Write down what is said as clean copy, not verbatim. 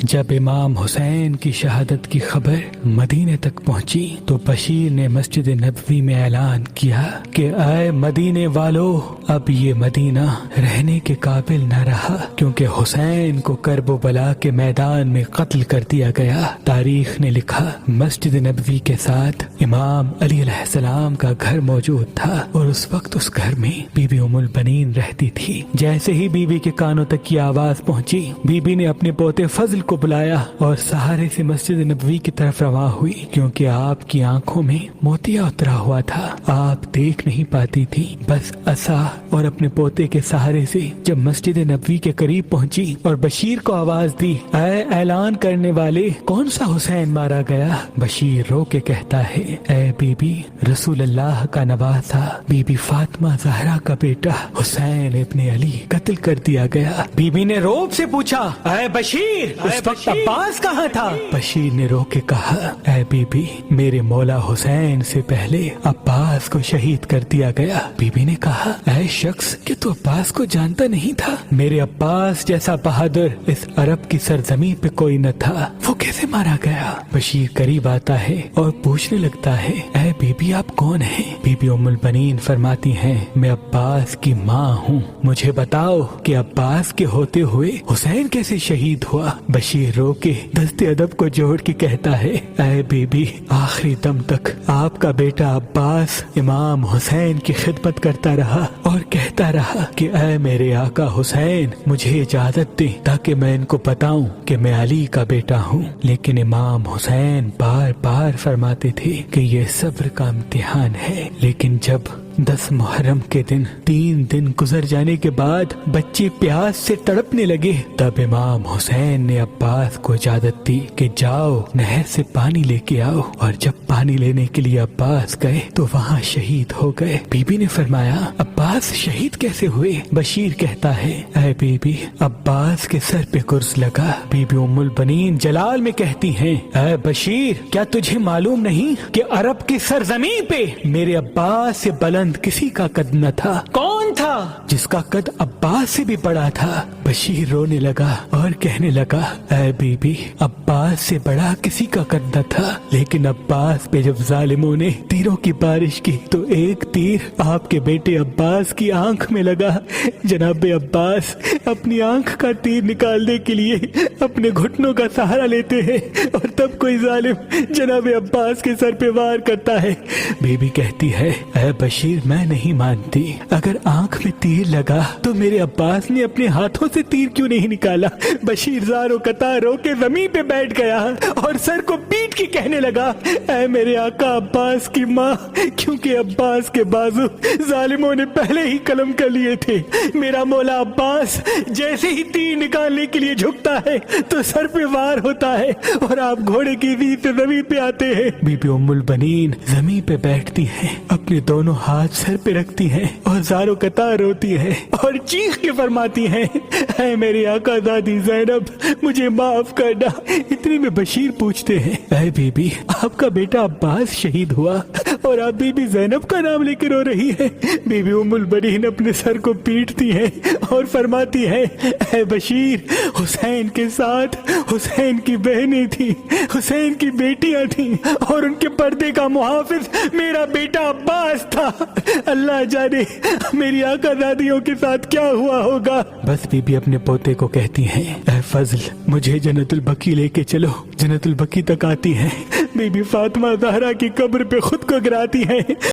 جب امام حسین کی شہادت کی خبر مدینے تک پہنچی تو بشیر نے مسجد نبوی میں اعلان کیا کہ اے مدینے والو، اب یہ مدینہ رہنے کے قابل نہ رہا، کیونکہ حسین کو کرب و بلا کے میدان میں قتل کر دیا گیا۔ تاریخ نے لکھا مسجد نبوی کے ساتھ امام علی علیہ السلام کا گھر موجود تھا، اور اس وقت اس گھر میں بی بی ام البنین رہتی تھی۔ جیسے ہی بی بی کے کانوں تک یہ آواز پہنچی، بی بی نے اپنے پوتے فضل کو بلایا اور سہارے سے مسجد نبوی کی طرف رواں ہوئی، کیونکہ آپ کی آنکھوں میں موتیا اترا ہوا تھا۔ آپ دیکھ نہیں پاتی تھی، بس عصا اور اپنے پوتے کے سہارے سے جب مسجد نبوی کے قریب پہنچی اور بشیر کو آواز دی، اے اعلان کرنے والے، کون سا حسین مارا گیا؟ بشیر رو کے کہتا ہے، اے بی بی، رسول اللہ کا نواسا بی بی فاطمہ زہرا کا بیٹا حسین ابن علی قتل کر دیا گیا۔ بی بی نے روب سے پوچھا، اے بشیر، اس وقت عباس کہاں تھا؟ بشیر نے رو کے کہا، اے بی بی، میرے مولا حسین سے پہلے عباس کو شہید کر دیا گیا۔ بی بی نے کہا، اے شخص، کہ تو عباس کو جانتا نہیں تھا؟ میرے عباس جیسا بہادر اس عرب کی سرزمین پہ کوئی نہ تھا، وہ کیسے مارا گیا؟ بشیر قریب آتا ہے اور پوچھنے لگتا ہے، اے بی بی، آپ کون ہیں؟ بی بی ام البنین فرماتی ہیں، میں عباس کی ماں ہوں، مجھے بتاؤ کہ عباس کے ہوتے ہوئے حسین کیسے شہید ہوا؟ بشیر رو کے دست ادب کو جوڑ کے کہتا ہے، اے بی بی، آخری دم تک آپ کا بیٹا عباس امام حسین کی خدمت کرتا رہا اور کہتا رہا کہ اے میرے آقا حسین، مجھے اجازت دیں تاکہ میں ان کو بتاؤں کہ میں علی کا بیٹا ہوں۔ لیکن امام حسین بار بار فرماتے تھے کہ یہ صبر کا امتحان ہے۔ لیکن جب 10 محرم کے دن 3 دن گزر جانے کے بعد بچے پیاس سے تڑپنے لگے، تب امام حسین نے عباس کو اجازت دی کہ جاؤ نہر سے پانی لے کے آؤ، اور جب پانی لینے کے لیے عباس گئے تو وہاں شہید ہو گئے۔ بی بی نے فرمایا، عباس شہید کیسے ہوئے؟ بشیر کہتا ہے، اے بی بی، عباس کے سر پہ گرز لگا۔ بی بی ام البنین جلال میں کہتی ہیں، اے بشیر، کیا تجھے معلوم نہیں کہ عرب کی سرزمین پہ میرے عباس سے بلند کسی کا قد نہ تھا؟ کون تھا جس کا قد عباس سے بھی بڑا تھا؟ بشیر رونے لگا اور کہنے لگا، اے بی بی، عباس سے بڑا کسی کا قد نہ تھا، لیکن عباس پہ جب ظالموں نے تیروں کی بارش کی تو ایک تیر آپ کے بیٹے عباس کی آنکھ میں لگا۔ جناب عباس اپنی آنکھ کا تیر نکالنے کے لیے اپنے گھٹنوں کا سہارا لیتے ہیں، اور تب کوئی ظالم جناب عباس کے سر پہ وار کرتا ہے۔ بی بی کہتی ہے، اے بشیر، میں نہیں مانتی، اگر آنکھ میں تیر لگا تو میرے عباس نے اپنے ہاتھوں سے تیر کیوں نہیں نکالا؟ بشیر زار و قطار رو کے زمین پہ بیٹھ گیا اور سر کو پیٹ کے کہنے لگا، اے میرے آقا عباس کی ماں، کیونکہ عباس کے بازو ظالموں نے پہلے ہی قلم کر لیے تھے۔ میرا مولا عباس جیسے ہی تیر نکالنے کے لیے جھکتا ہے تو سر پہ وار ہوتا ہے اور آپ گھوڑے کی ریت سے زمین پہ آتے ہیں۔ بی بی ام البنین زمین پہ بیٹھتی ہیں، اپنے دونوں ہاتھ سر پہ رکھتی ہیں اور زار و قطار روتی ہے اور چیخ کے فرماتی ہیں، اے میرے آقا دادی زینب، مجھے معاف کرنا۔ اتنے میں بشیر پوچھتے ہیں، اے بی بی، آپ کا بیٹا عباس شہید ہوا اور آپ بی بی زینب کا نام لے کے رو رہی ہے؟ بی بی ام البنین اپنے سر کو پیٹتی ہیں اور فرماتی ہیں، اے بشیر، حسین کے ساتھ حسین کی بہنیں تھیں، حسین کی بیٹیاں تھیں، اور ان کے پردے کا محافظ میرا بیٹا عباس تھا۔ اللہ جانے میری آقا دادیوں کے ساتھ کیا ہوا ہوگا۔ بس بی بی اپنے پوتے کو کہتی ہیں، اے فضل، مجھے جنت البقیع لے کے چلو۔ جنت البقیع تک آتی ہیں، بی بی فاطمہ زہرا کی قبر پہ خود کو گراتی ہیں۔